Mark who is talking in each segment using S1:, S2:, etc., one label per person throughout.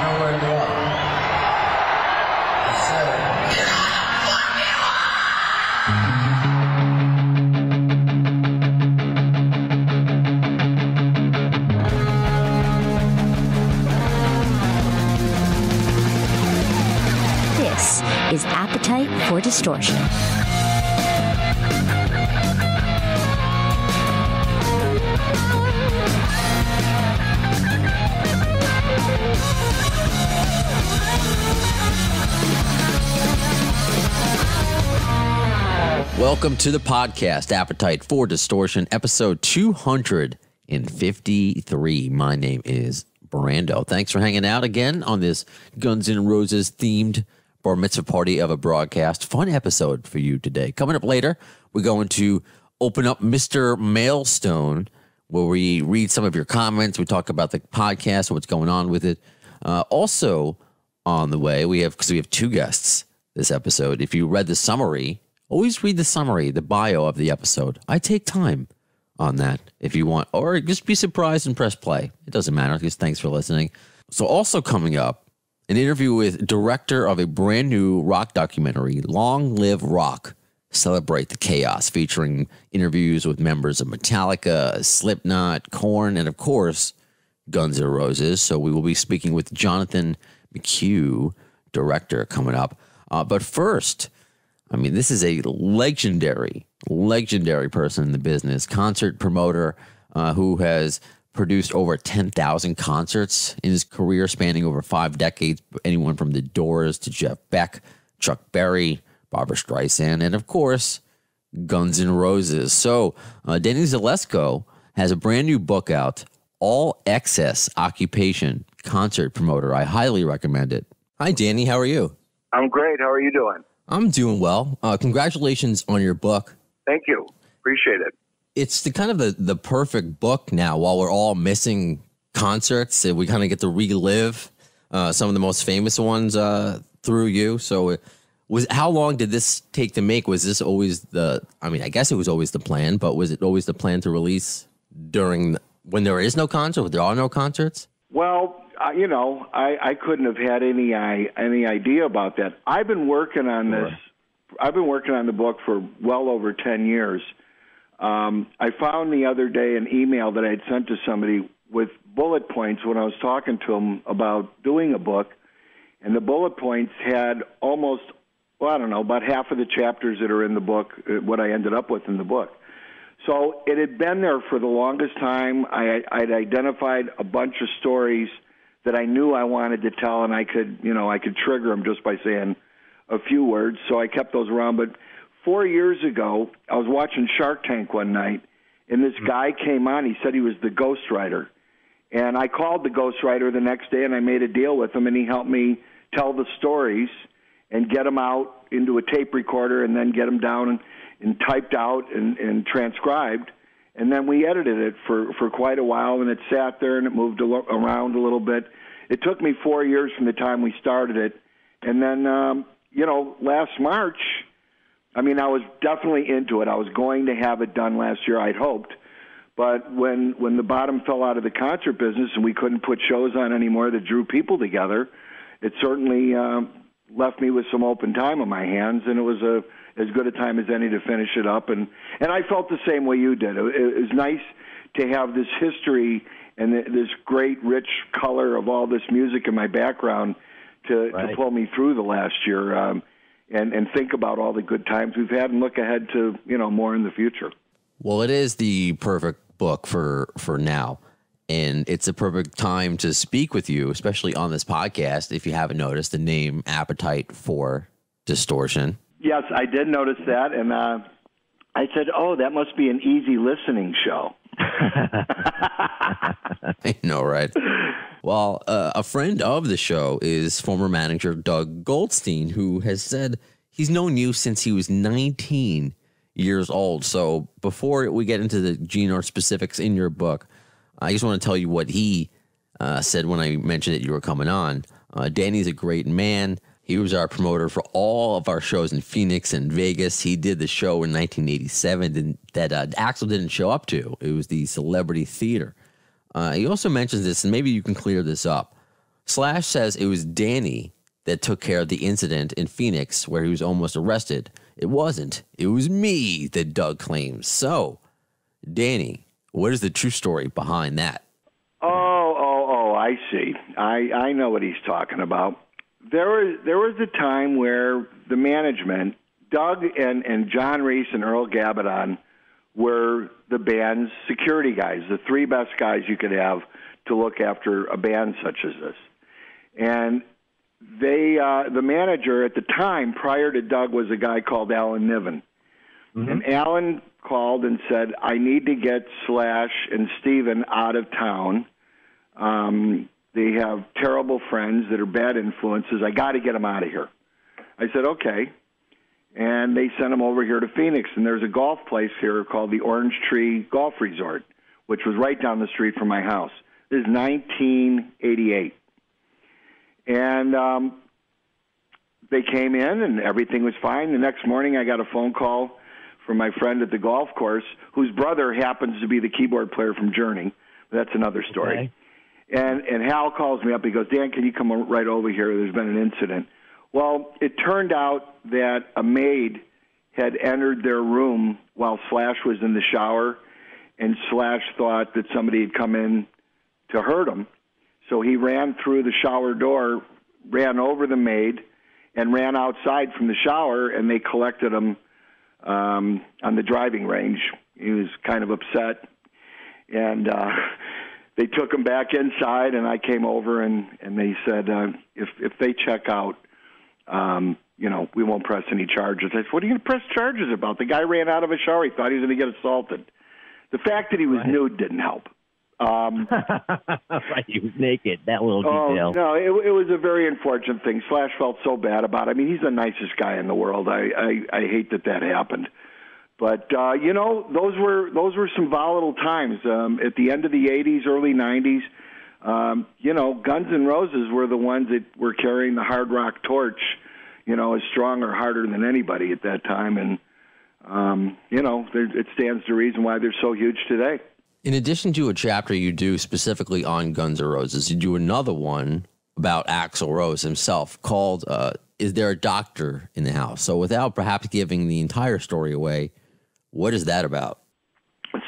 S1: Now we're up. Yes, sir.
S2: This is Appetite for Distortion.
S3: Welcome to the podcast, Appetite for Distortion, episode 253. My name is Brando. Thanks for hanging out again on this Guns N' Roses themed bar mitzvah party of a broadcast. Fun episode for you today. Coming up later, we're going to open up Mr. Mailstone, where we read some of your comments. We talk about the podcast, what's going on with it. Also on the way, because we have two guests this episode. If you read the summary, always read the summary, the bio of the episode. I take time on that if you want, or just be surprised and press play. It doesn't matter, because thanks for listening. So also coming up, an interview with director of a brand new rock documentary, Long Live Rock, Celebrate the Chaos, featuring interviews with members of Metallica, Slipknot, Korn, and of course, Guns N' Roses. So we will be speaking with Jonathan McHugh, director, coming up. But first, this is a legendary person in the business, concert promoter who has produced over 10,000 concerts in his career, spanning over 5 decades. Anyone from The Doors to Jeff Beck, Chuck Berry, Barbra Streisand, and of course, Guns N' Roses. So Dannyzalesco has a brand new book out, EXCE Occupation, concert promoter. I highly recommend it. Hi, Danny. How are you?
S4: I'm great. How are you doing?
S3: I'm doing well. Congratulations on your book.
S4: Thank you. Appreciate it.
S3: It's the perfect book now while we're all missing concerts. We kind of get to relive some of the most famous ones through you. So how long did this take to make? Was this always I guess it was always the plan, but was it always the plan to release when there is no concert, when there are no concerts?
S4: Well, I couldn't have had any idea about that. I've been working on this. I've been working on the book for well over 10 years. I found the other day an email that I had sent to somebody with bullet points when I was talking to him about doing a book, and the bullet points had about half of the chapters that are in the book, what I ended up with in the book. So it had been there for the longest time. I'd identified a bunch of stories that I knew I wanted to tell, and I could trigger them just by saying a few words. So I kept those around. But 4 years ago, I was watching Shark Tank one night, and this guy came on. He said he was the ghostwriter. And I called the ghostwriter the next day, and I made a deal with him, and he helped me tell the stories and get them out into a tape recorder and then get them down and typed out and transcribed. And then we edited it for quite a while, and it sat there and it moved around a little bit. It took me 4 years from the time we started it. And then, last March, I was definitely into it. I was going to have it done last year, I'd hoped. But when the bottom fell out of the concert business and we couldn't put shows on anymore that drew people together, it certainly left me with some open time on my hands, and it was as good a time as any to finish it up. And I felt the same way you did. It was nice to have this history and this great, rich color of all this music in my background to pull me through the last year and think about all the good times we've had and look ahead to, more in the future.
S3: Well, it is the perfect book for now. And it's a perfect time to speak with you, especially on this podcast. If you haven't noticed, the name Appetite for Distortion.
S4: Yes, I did notice that. And I said, that must be an easy listening show.
S3: I know, right? Well, a friend of the show is former manager Doug Goldstein, who has said he's known you since he was 19 years old. So before we get into the genre specifics in your book, I just want to tell you what he said when I mentioned that you were coming on. Danny's a great man. He was our promoter for all of our shows in Phoenix and Vegas. He did the show in 1987 that Axl didn't show up to. It was the Celebrity Theater. He also mentions this, and maybe you can clear this up. Slash says it was Danny that took care of the incident in Phoenix where he was almost arrested. It wasn't. It was me, that Doug claims. So, Danny, what is the true story behind that?
S4: Oh, I see. I know what he's talking about. There was a time where the management, Doug and John Reese and Earl Gabadon, were the band's security guys, the three best guys you could have to look after a band such as this. And they, the manager at the time, prior to Doug, was a guy called Alan Niven. Mm-hmm. And Alan called and said, I need to get Slash and Steven out of town. They have terrible friends that are bad influences. I got to get them out of here. I said, okay. And they sent them over here to Phoenix. And there's a golf place here called the Orange Tree Golf Resort, which was right down the street from my house. This is 1988. And they came in, and everything was fine. The next morning, I got a phone call from my friend at the golf course, whose brother happens to be the keyboard player from Journey. That's another story. Okay. And Hal calls me up. He goes, Dan, can you come right over here? There's been an incident. Well, it turned out that a maid had entered their room while Slash was in the shower, and Slash thought that somebody had come in to hurt him. So he ran through the shower door, ran over the maid, and ran outside from the shower, and they collected him on the driving range. He was kind of upset, and they took him back inside, and I came over, and they said, if they check out, we won't press any charges. I said, what are you going to press charges about? The guy ran out of a shower. He thought he was going to get assaulted. The fact that he was nude didn't help.
S1: Right, he was naked, that little detail.
S4: No, it was a very unfortunate thing. Slash felt so bad about it. I mean, he's the nicest guy in the world. I hate that happened. But, those were some volatile times. At the end of the 80s, early 90s, Guns N' Roses were the ones that were carrying the hard rock torch, as strong or harder than anybody at that time. And, it stands to reason why they're so huge today.
S3: In addition to a chapter you do specifically on Guns N' Roses, you do another one about Axl Rose himself called Is There a Doctor in the House? So without perhaps giving the entire story away, what is that about?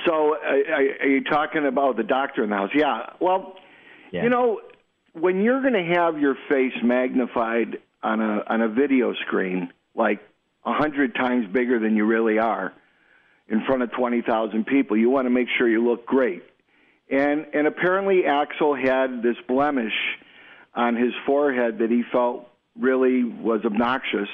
S4: So are you talking about the doctor in the house? Yeah. Well, when you're going to have your face magnified on a video screen like 100 times bigger than you really are, in front of 20,000 people, you want to make sure you look great. And apparently Axl had this blemish on his forehead that he felt really was obnoxious.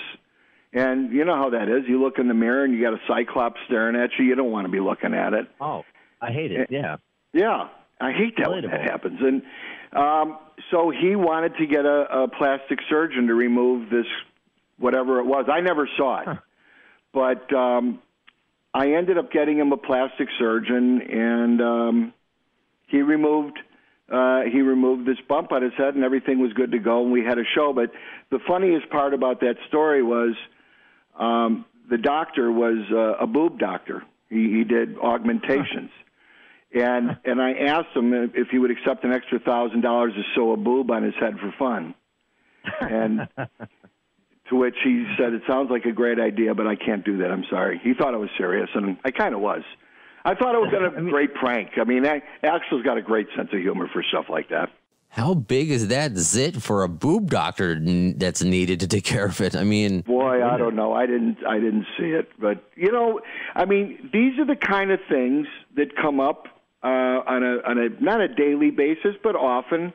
S4: And you know how that is. You look in the mirror and you got a cyclops staring at you. You don't want to be looking at it.
S1: Oh, I hate it, yeah.
S4: Yeah, I hate that when that happens. And so he wanted to get a plastic surgeon to remove this, whatever it was. I never saw it. Huh. But I ended up getting him a plastic surgeon, and he removed this bump on his head, and everything was good to go, and we had a show. But the funniest part about that story was the doctor was a boob doctor. He did augmentations. And I asked him if he would accept an extra $1,000 to sew a boob on his head for fun. And to which he said, it sounds like a great idea, but I can't do that. I'm sorry. He thought I was serious, and I kind of was. I thought it was a great prank. I mean, Axl's got a great sense of humor for stuff like that.
S3: How big is that zit for a boob doctor that's needed to take care of it? I mean,
S4: boy, I don't know. I didn't see it, but I mean, these are the kind of things that come up on a not a daily basis, but often.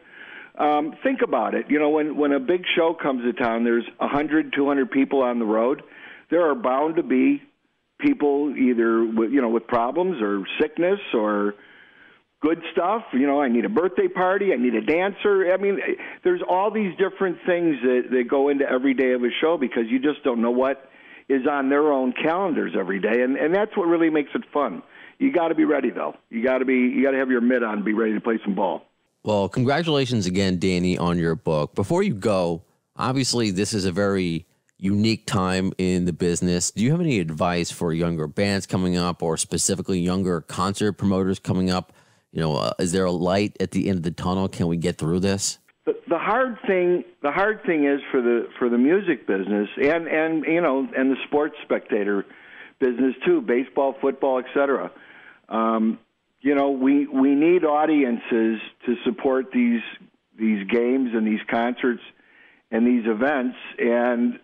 S4: Think about it. When a big show comes to town, there's 100, 200 people on the road. There are bound to be people either with problems or sickness or good stuff. I need a birthday party. I need a dancer. I mean, there's all these different things that go into every day of a show because you just don't know what is on their own calendars every day, and that's what really makes it fun. You got to be ready, though. You got to have your mitt on and be ready to play some ball.
S3: Well, congratulations again, Danny, on your book. Before you go, obviously this is a very unique time in the business. Do you have any advice for younger bands coming up or specifically younger concert promoters coming up? Is there a light at the end of the tunnel? Can we get through this?
S4: the hard thing is for the music business and the sports spectator business too, baseball, football, etc. We need audiences to support these games and these concerts and these events, and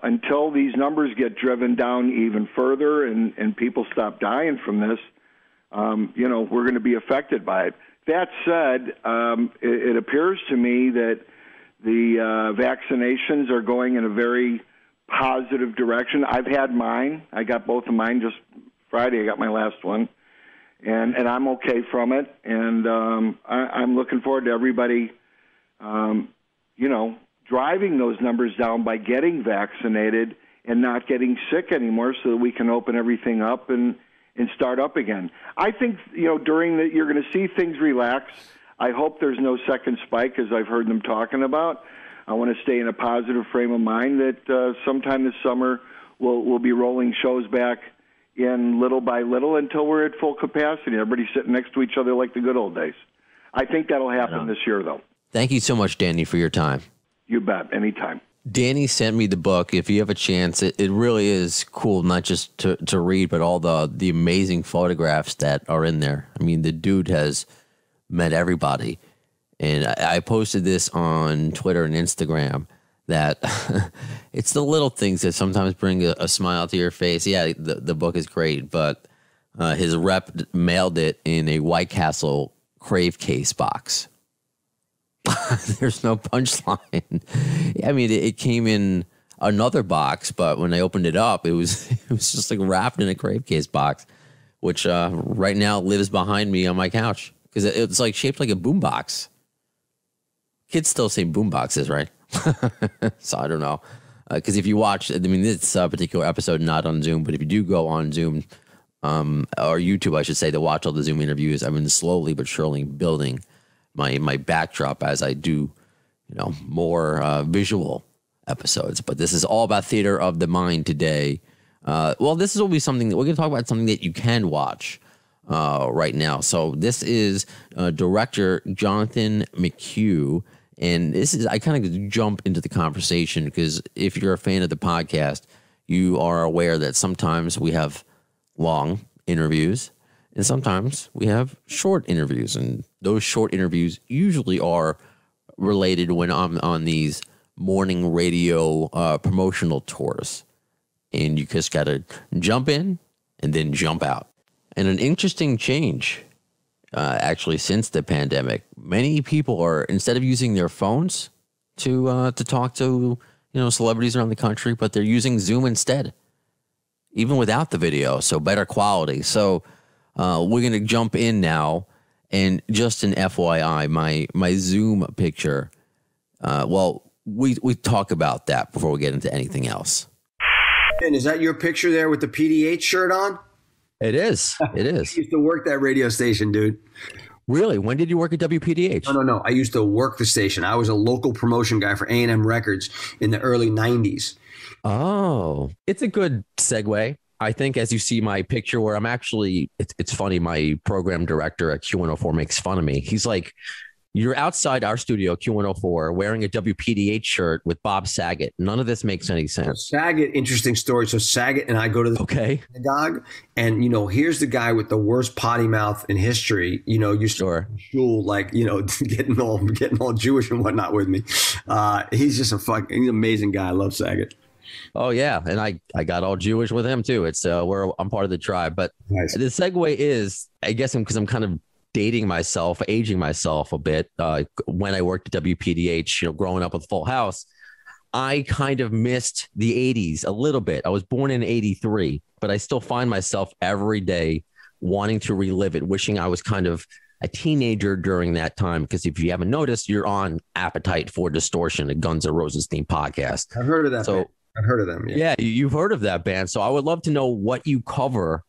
S4: until these numbers get driven down even further and people stop dying from this, we're going to be affected by it. That said, it appears to me that the vaccinations are going in a very positive direction. I've had mine. I got both of mine just Friday. I got my last one, and I'm okay from it. And I'm looking forward to everybody, driving those numbers down by getting vaccinated and not getting sick anymore, so that we can open everything up and start up again. I think, you're going to see things relax. I hope there's no second spike, as I've heard them talking about. I want to stay in a positive frame of mind that sometime this summer we'll be rolling shows back in little by little until we're at full capacity. Everybody's sitting next to each other like the good old days. I think that'll happen this year, though. Thank
S3: you so much, Danny, for your time.
S4: You bet. Anytime.
S3: Danny sent me the book. If you have a chance, it really is cool, not just to read, but all the amazing photographs that are in there. I mean, the dude has met everybody. And I posted this on Twitter and Instagram that it's the little things that sometimes bring a smile to your face. Yeah, the book is great, but his rep mailed it in a White Castle Crave case box. There's no punchline. I mean, it came in another box, but when I opened it up, it was just like wrapped in a Crave case box, which right now lives behind me on my couch because it's like shaped like a boombox. Kids still say boomboxes, right? So I don't know. Because if you watch, I mean, this particular episode not on Zoom, but if you do go on Zoom or YouTube, I should say, to watch all the Zoom interviews, I've been slowly but surely building my backdrop as I do, more visual episodes. But this is all about theater of the mind today. This will be something that we're going to talk about, something that you can watch right now. So this is director Jonathan McHugh. And I kind of jump into the conversation because if you're a fan of the podcast, you are aware that sometimes we have long interviews and sometimes we have short interviews. And those short interviews usually are related when I'm on these morning radio promotional tours. And you just got to jump in and then jump out. And an interesting change actually since the pandemic, many people are, instead of using their phones to talk to celebrities around the country, but they're using Zoom instead, even without the video, so better quality. So we're gonna jump in now, and just an FYI, my Zoom picture. We talk about that before we get into anything else.
S5: And is that your picture there with the PDH shirt on?
S3: It is. It is.
S5: I used to work that radio station, dude.
S3: Really? When did you work at WPDH?
S5: No. I used to work the station. I was a local promotion guy for A&M Records in the early 90s.
S3: Oh, it's a good segue. I think as you see my picture where I'm actually, it's funny, my program director at Q104 makes fun of me. He's like, you're outside our studio, Q104, wearing a WPDH shirt with Bob Saget. None of this makes any sense.
S5: So Saget, interesting story. So Saget and I go to the synagogue, and here's the guy with the worst potty mouth in history. Used to shul, like getting all Jewish and whatnot with me. He's just he's an amazing guy. I love Saget.
S3: Oh yeah, and I got all Jewish with him too. It's I'm part of the tribe. But nice. The segue is, I guess, because I'm kind of aging myself a bit. When I worked at WPDH, growing up with Full House, I kind of missed the 80s a little bit. I was born in 83, but I still find myself every day wanting to relive it, wishing I was kind of a teenager during that time. Because if you haven't noticed, you're on Appetite for Distortion, a Guns N' Roses themed podcast.
S5: I've heard of that. So band. I've heard of them.
S3: Yeah, you've heard of that band. So I would love to know what you cover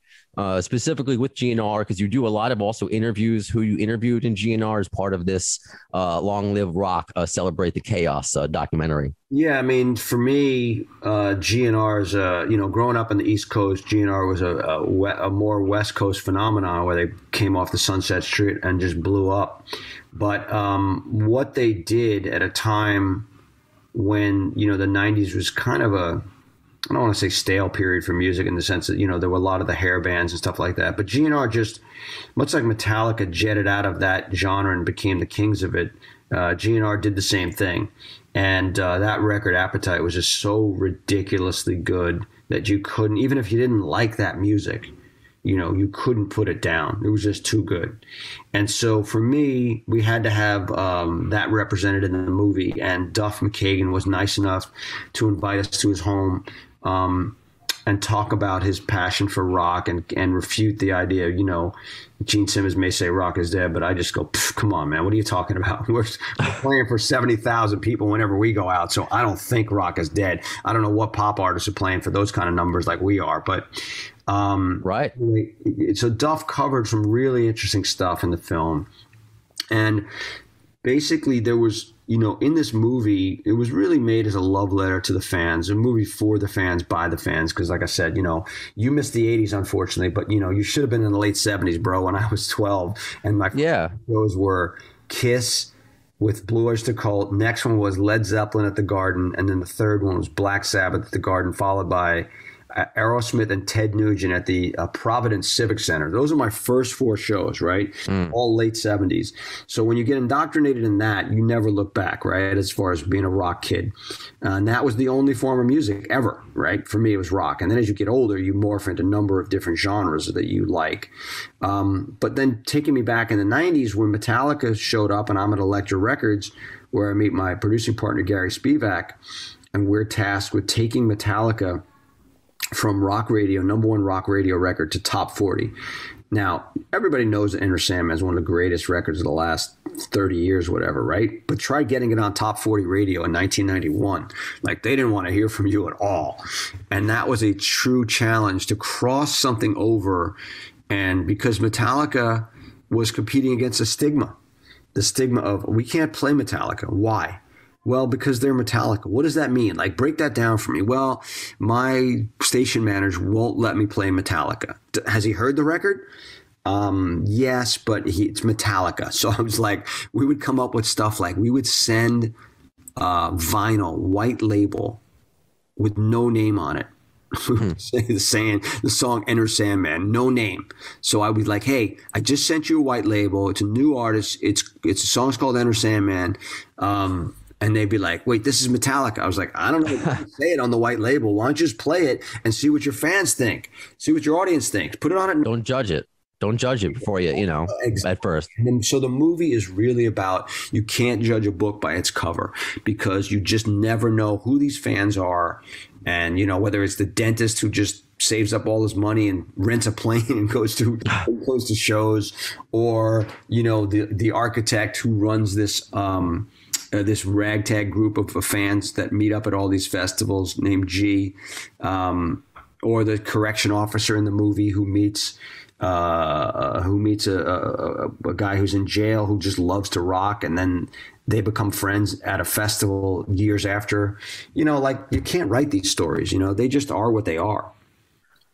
S3: specifically with GNR, because you do a lot of also interviews. Who you interviewed in GNR as part of this Long Live Rock, Celebrate the Chaos documentary.
S5: Yeah, I mean, for me, GNR is growing up on the East Coast, GNR was a more West Coast phenomenon where they came off the Sunset Strip and just blew up. But what they did at a time when, the 90s was kind of I don't want to say stale period for music in the sense that, there were a lot of the hair bands and stuff like that. But GNR just, much like Metallica jetted out of that genre and became the kings of it, GNR did the same thing. And that record, Appetite, was just so ridiculously good that you couldn't, even if you didn't like that music, you couldn't put it down. It was just too good. And so for me, we had to have that represented in the movie. And Duff McKagan was nice enough to invite us to his home and talk about his passion for rock and refute the idea. Gene Simmons may say rock is dead, but I just go, come on, man, what are you talking about? We're playing for 70,000 people whenever we go out, so I don't think rock is dead. I don't know what pop artists are playing for those kind of numbers like we are, but
S3: right.
S5: So Duff covered some really interesting stuff in the film, and basically there was, in this movie, it was really made as a love letter to the fans, a movie for the fans, by the fans. Because like I said, you missed the 80s, unfortunately, but, you should have been in the late 70s, bro, when I was 12. And my shows were Kiss with Blue Oyster Cult. Next one was Led Zeppelin at the Garden. And then the third one was Black Sabbath at the Garden, followed by Aerosmith and Ted Nugent at the Providence Civic Center. Those are my first 4 shows, right? All late 70s. So when you get indoctrinated in that, you never look back, right? As far as being a rock kid. And that was the only form of music ever, right? For me, it was rock. And then as you get older, you morph into a number of different genres that you like. But then taking me back in the 90s when Metallica showed up and I'm at Elektra Records, where I meet my producing partner, Gary Spivak, and we're tasked with taking Metallica from rock radio, #1 rock radio record to top 40. Now, everybody knows that Enter Sandman is one of the greatest records of the last 30 years, whatever, right? But try getting it on top 40 radio in 1991. Like, they didn't want to hear from you at all. And that was a true challenge to cross something over. And because Metallica was competing against the stigma of, we can't play Metallica. Why? Well, because they're Metallica. What does that mean? Like, break that down for me. Well, my station manager won't let me play Metallica. Has he heard the record? Yes, but it's Metallica. So I was like, we would come up with stuff like, we would send vinyl, white label, with no name on it. Saying the song Enter Sandman, no name. So I was like, hey, I just sent you a white label. It's a new artist. It's a song's called Enter Sandman. And they'd be like, wait, this is Metallica. I was like, I don't know if you can say it on the white label. Why don't you just play it and see what your fans think? See what your audience thinks. Put it on it.
S3: Don't judge it. Don't judge it before you, exactly. At first.
S5: And so the movie is really about, you can't judge a book by its cover because you just never know who these fans are. And, whether it's the dentist who just saves up all his money and rents a plane and goes to shows, or, the architect who runs this this ragtag group of fans that meet up at all these festivals named G, or the correction officer in the movie who meets a guy who's in jail who just loves to rock, and then they become friends at a festival years after. Like, you can't write these stories. They just are what they are.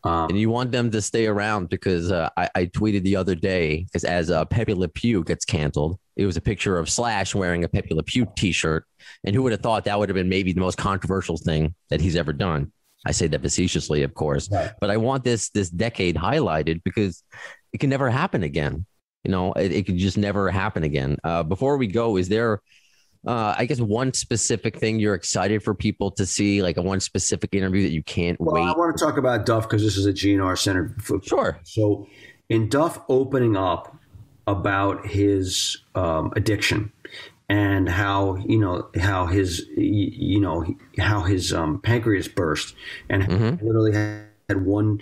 S3: And you want them to stay around because I tweeted the other day, because as Pepe Le Pew gets canceled, it was a picture of Slash wearing a Pepe Le Pew T-shirt. And who would have thought that would have been maybe the most controversial thing that he's ever done? I say that facetiously, of course. Right. But I want this decade highlighted because it can never happen again. It could just never happen again. Before we go, is there, I guess, one specific thing you're excited for people to see, like one specific interview that you can't wait?
S5: I want to talk about Duff because this is a GNR centered.
S3: Sure.
S5: So in Duff opening up about his addiction and how his pancreas burst and literally had one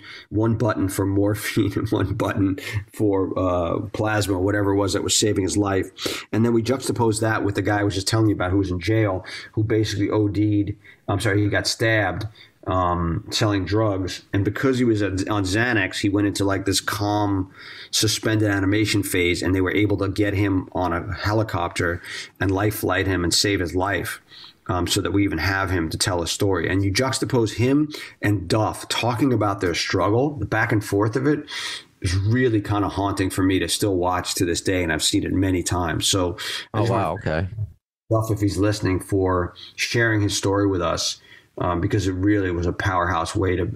S5: button for morphine and one button for plasma, whatever it was that was saving his life. And then we juxtaposed that with the guy I was just telling you about who was in jail, who basically OD'd. I'm sorry, he got stabbed selling drugs. And because he was on Xanax, he went into like this calm, suspended animation phase, and they were able to get him on a helicopter and life flight him and save his life. So that we even have him to tell a story. And you juxtapose him and Duff talking about their struggle, the back and forth of it is really kind of haunting for me to still watch to this day. And I've seen it many times. So,
S3: Okay.
S5: Duff, if he's listening, for sharing his story with us, because it really was a powerhouse way to,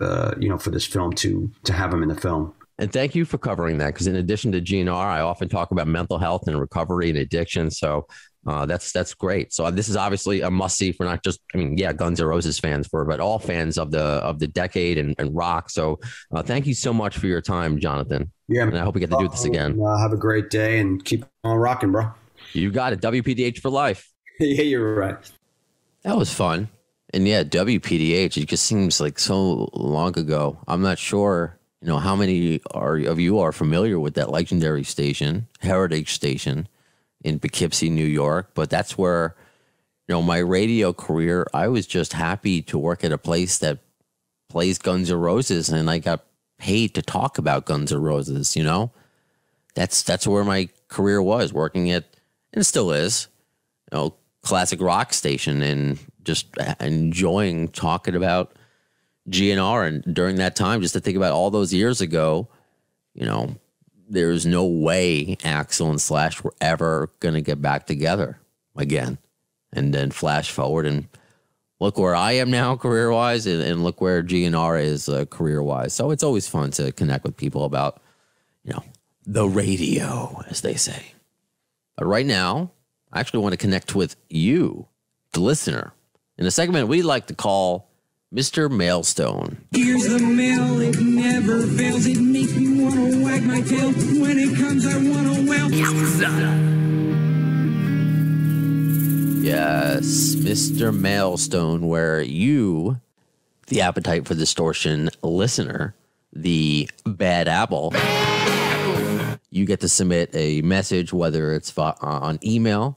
S5: for this film to have him in the film.
S3: And thank you for covering that, because in addition to GNR, I often talk about mental health and recovery and addiction. So that's great. So this is obviously a must see for not just, Guns N' Roses fans, but all fans of the decade and rock. So thank you so much for your time, Jonathan. Yeah, and I hope we get to do this again.
S5: Have a great day and keep on rocking, bro.
S3: You got it. WPDH for life.
S5: Yeah, you're right.
S3: That was fun. And yeah, WPDH, it just seems like so long ago. I'm not sure, how many of you are familiar with that legendary station, Heritage Station in Poughkeepsie, New York. But that's where, my radio career, I was just happy to work at a place that plays Guns N' Roses, and I got paid to talk about Guns N' Roses, That's where my career was, working at, and it still is, classic rock station, and just enjoying talking about GNR. And during that time, just to think about all those years ago, there's no way Axl and Slash were ever going to get back together again. And then flash forward and look where I am now career-wise, and look where GNR is career-wise. So it's always fun to connect with people about, the radio, as they say. But right now, I actually want to connect with you, the listener, in a segment we like to call Mr. Mailstone. Here's the mail, it never fails. It makes me want to wag my tail. When it comes, I want to wail. Yes, Mr. Mailstone, where you, the Appetite for Distortion listener, the bad apple, you get to submit a message, whether it's on email,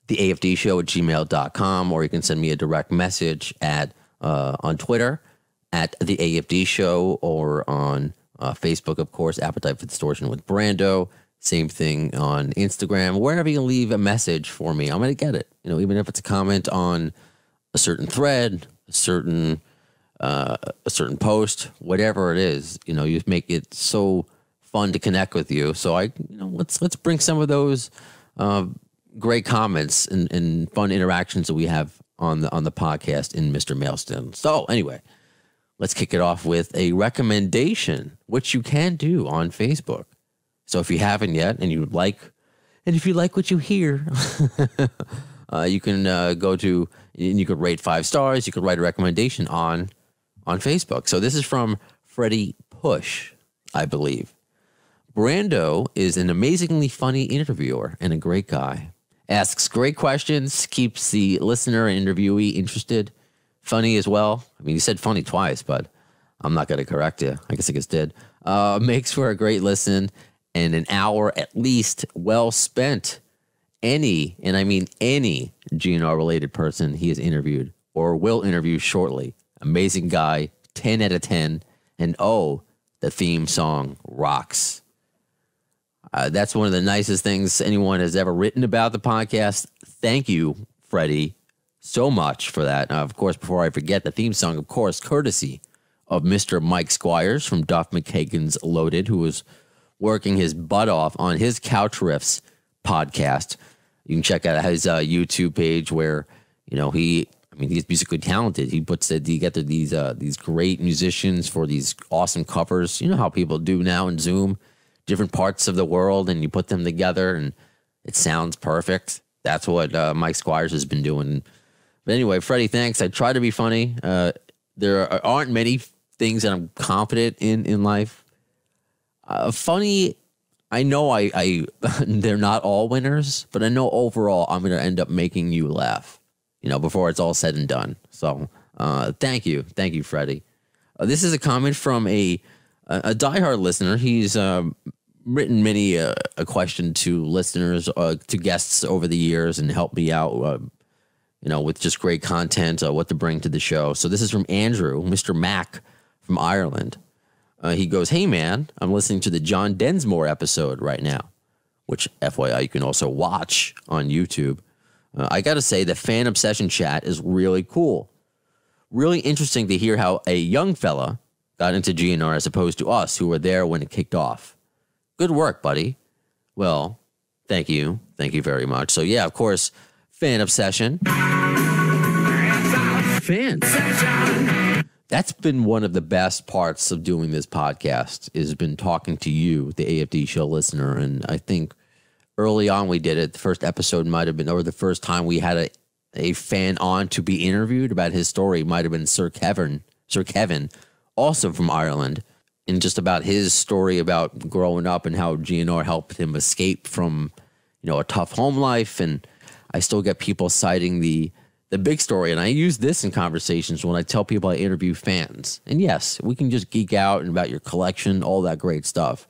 S3: theafdshow@gmail.com, or you can send me a direct message on Twitter at the AFD Show, or on Facebook, of course, Appetite for Distortion with Brando. Same thing on Instagram. Wherever you leave a message for me, I'm going to get it. Even if it's a comment on a certain thread, a certain post, whatever it is, you make it so fun to connect with you. So let's bring some of those great comments and fun interactions that we have on the podcast in Mr. Mailstone. So anyway, let's kick it off with a recommendation, which you can do on Facebook. So if you haven't yet, and if you like what you hear, you can go to, and you could rate 5 stars. You could write a recommendation on Facebook. So this is from Freddie Push, I believe. Brando is an amazingly funny interviewer and a great guy. Asks great questions, keeps the listener and interviewee interested. Funny as well. He said funny twice, but I'm not going to correct you. I guess I just did. Makes for a great listen, and an hour at least well spent. Any, and I mean any, GNR-related person he has interviewed or will interview shortly. Amazing guy, 10 out of 10. And the theme song rocks. That's one of the nicest things anyone has ever written about the podcast. Thank you, Freddie, so much for that. Of course, before I forget, the theme song, of course, courtesy of Mr. Mike Squires from Duff McKagan's Loaded, who was working his butt off on his Couch Riffs podcast. You can check out his YouTube page where, he's musically talented. He puts together these great musicians for these awesome covers. You know how people do now in Zoom, different parts of the world, and you put them together and it sounds perfect. That's what Mike Squires has been doing. But anyway, Freddie, thanks. I try to be funny. There aren't many things that I'm confident in life. Funny, I know I they're not all winners, but I know overall I'm going to end up making you laugh, before it's all said and done. So thank you. Thank you, Freddie. This is a comment from a diehard listener. He's written many a question to listeners, to guests over the years, and helped me out, with just great content, what to bring to the show. So this is from Andrew, Mr. Mac from Ireland. He goes, "Hey, man, I'm listening to the John Densmore episode right now," which, FYI, you can also watch on YouTube. "I got to say, the fan obsession chat is really cool. Really interesting to hear how a young fella got into GNR as opposed to us who were there when it kicked off. Good work, buddy." Well, thank you. Thank you very much. So, yeah, of course, fan obsession. Fans. That's been one of the best parts of doing this podcast, has been talking to you, the AFD show listener. And I think early on we did it. The first episode might have been, or the first time we had a fan on to be interviewed about his story might have been Sir Kevin, also from Ireland, and just about his story about growing up and how GNR helped him escape from, a tough home life. And I still get people citing the big story. And I use this in conversations when I tell people I interview fans. And yes, we can just geek out and about your collection, all that great stuff.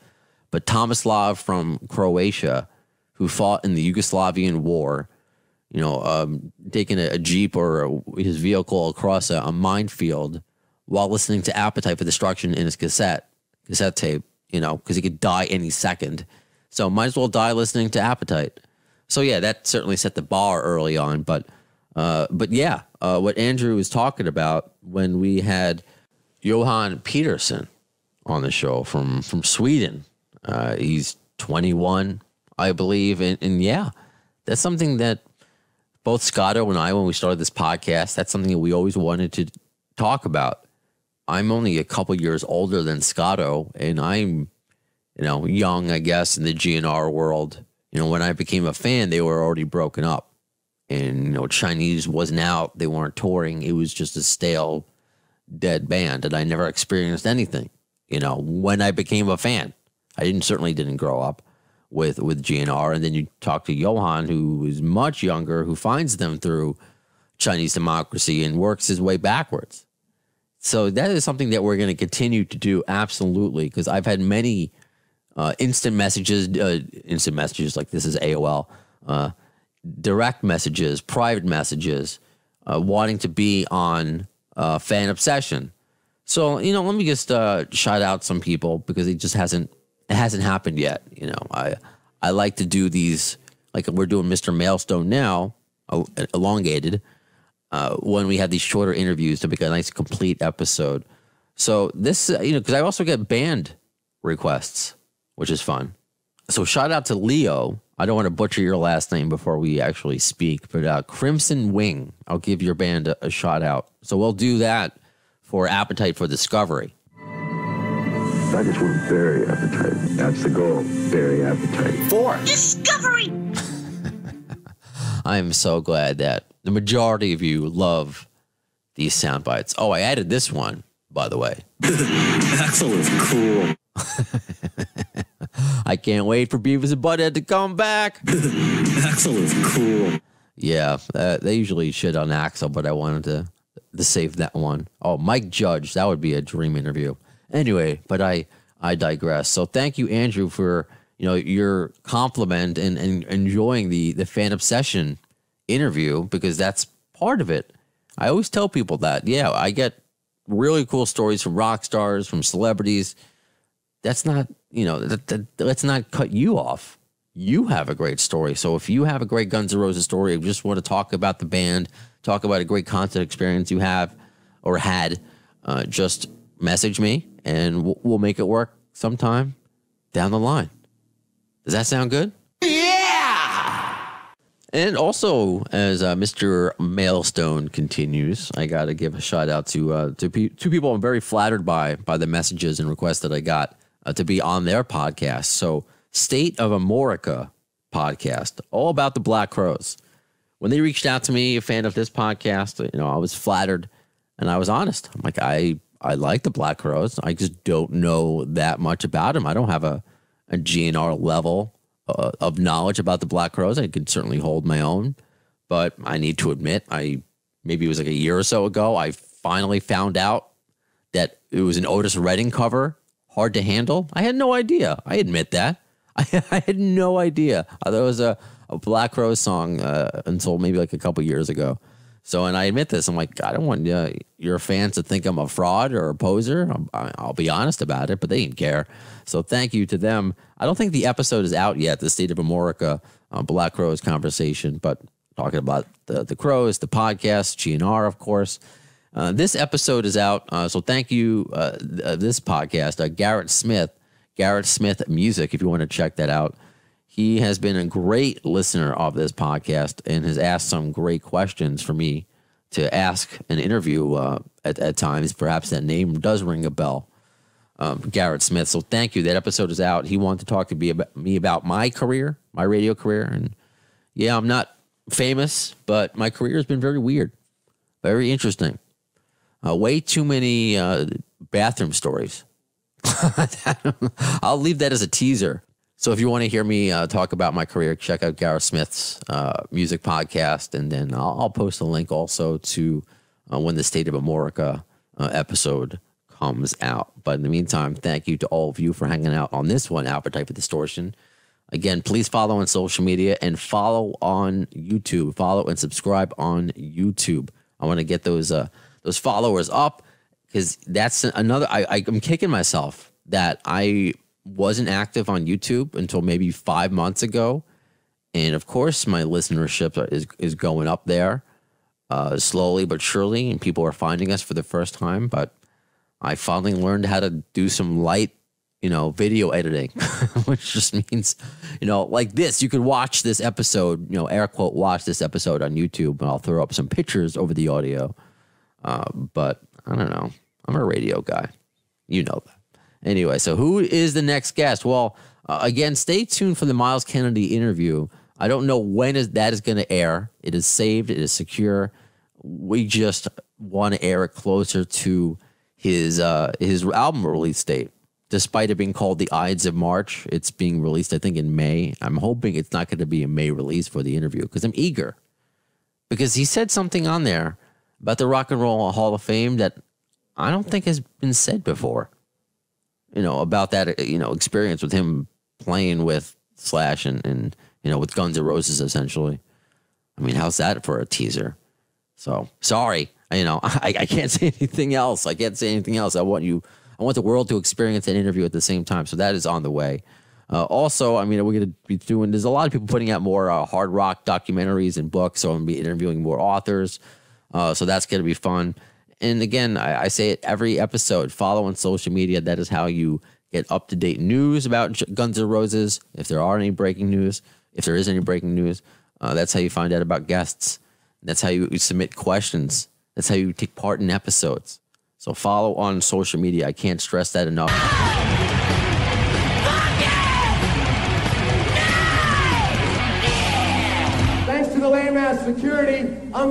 S3: But Tomislav from Croatia, who fought in the Yugoslavian war, taking a Jeep or his vehicle across a minefield while listening to Appetite for Destruction in his cassette tape, because he could die any second. So might as well die listening to Appetite. So yeah, that certainly set the bar early on. But yeah, what Andrew was talking about when we had Johan Peterson on the show from Sweden, he's 21, I believe. And yeah, that's something that both Scotto and I, when we started this podcast, that's something that we always wanted to talk about. I'm only a couple years older than Scotto, and I'm, young, I guess, in the GNR world. When I became a fan, they were already broken up. And, Chinese wasn't out. They weren't touring. It was just a stale, dead band. And I never experienced anything, when I became a fan. I certainly didn't grow up with GNR. And then you talk to Johan, who is much younger, who finds them through Chinese Democracy and works his way backwards. So that is something that we're going to continue to do, absolutely, because I've had many instant messages like this is AOL, direct messages, private messages, wanting to be on Fan Obsession. So, let me just shout out some people because it hasn't happened yet. I like to do these, like we're doing Mr. Mailstone now, elongated, when we have these shorter interviews to make a nice complete episode. So this, because I also get band requests, which is fun. So shout out to Leo. I don't want to butcher your last name before we actually speak, but Crimson Wing, I'll give your band a shout out. So we'll do that for Appetite for Discovery.
S6: I just want to bury Appetite. That's the goal. Bury Appetite.
S2: For Discovery.
S3: I am so glad that the majority of you love these sound bites. Oh, I added this one, by the way.
S6: Axel is cool.
S3: I can't wait for Beavis and Butthead to come back.
S6: Axel is cool.
S3: Yeah, they usually shit on Axel, but I wanted to save that one. Oh, Mike Judge, that would be a dream interview. Anyway, but I digress. So thank you, Andrew, for your compliment and enjoying the Fan Obsession interview, because that's part of it. I always tell people that. Yeah, I get really cool stories from rock stars, from celebrities. That's not, let's not cut you off. You have a great story. So if you have a great Guns N' Roses story, or just want to talk about the band, talk about a great concert experience you have or had, just message me and we'll make it work sometime down the line. Does that sound good? Yeah! And also, as Mr. Mailstone continues, I got to give a shout out to two people I'm very flattered by the messages and requests that I got to be on their podcast. So, State of Amorica podcast, all about the Black Crowes. When they reached out to me, a fan of this podcast, I was flattered and I was honest. I'm like, I like the Black Crowes. I just don't know that much about them. I don't have a GNR level of knowledge about the Black Crowes. I could certainly hold my own, but I need to admit, maybe it was like a year or so ago, I finally found out that it was an Otis Redding cover, Hard to Handle. I had no idea. I admit that. I had no idea. There was a Black Crowes song until maybe like a couple years ago. So, and I admit this, I'm like, I don't want your fans to think I'm a fraud or a poser. I'll be honest about it, but they didn't care. So thank you to them. I don't think the episode is out yet, the State of America Black Crowes conversation, but talking about the Crows, the podcast, GNR, of course. This episode is out, so thank you, this podcast, Garrett Smith Music, if you want to check that out. He has been a great listener of this podcast and has asked some great questions for me to ask an interview at times. Perhaps that name does ring a bell, Garrett Smith. So thank you. That episode is out. He wanted to talk to me about my career, my radio career. And yeah, I'm not famous, but my career has been very weird, very interesting. Way too many bathroom stories. I'll leave that as a teaser. So if you want to hear me talk about my career, check out Garrett Smith's music podcast, and then I'll post a link also to when the State of America episode comes out. But in the meantime, thank you to all of you for hanging out on this one, Appetite for Distortion. Again, please follow on social media and follow on YouTube. Follow and subscribe on YouTube. I want to get those followers up, because that's another. I'm kicking myself that I wasn't active on YouTube until maybe 5 months ago. And of course, my listenership is going up there slowly but surely, and people are finding us for the first time. But I finally learned how to do some light, video editing, which just means, like this. You could watch this episode, air quote, watch this episode on YouTube, and I'll throw up some pictures over the audio. But I don't know. I'm a radio guy. You know that. Anyway, so who is the next guest? Well, again, stay tuned for the Miles Kennedy interview. I don't know when that is going to air. It is saved. It is secure. We just want to air it closer to his album release date. Despite it being called the Ides of March, it's being released, I think, in May. I'm hoping it's not going to be a May release for the interview, because I'm eager. Because he said something on there about the Rock and Roll Hall of Fame that I don't think has been said before. About that, experience with him playing with Slash and with Guns N' Roses, essentially. I mean, how's that for a teaser? So, sorry. I can't say anything else. I want the world to experience that interview at the same time. So that is on the way. Also, we're going to be there's a lot of people putting out more hard rock documentaries and books. So I'm going to be interviewing more authors. So that's going to be fun. And again, I say it every episode, follow on social media. That is how you get up-to-date news about Guns N' Roses. If there are any breaking news, if there is any breaking news, that's how you find out about guests. That's how you submit questions. That's how you take part in episodes. So follow on social media. I can't stress that enough.
S7: Thanks to the landmass security.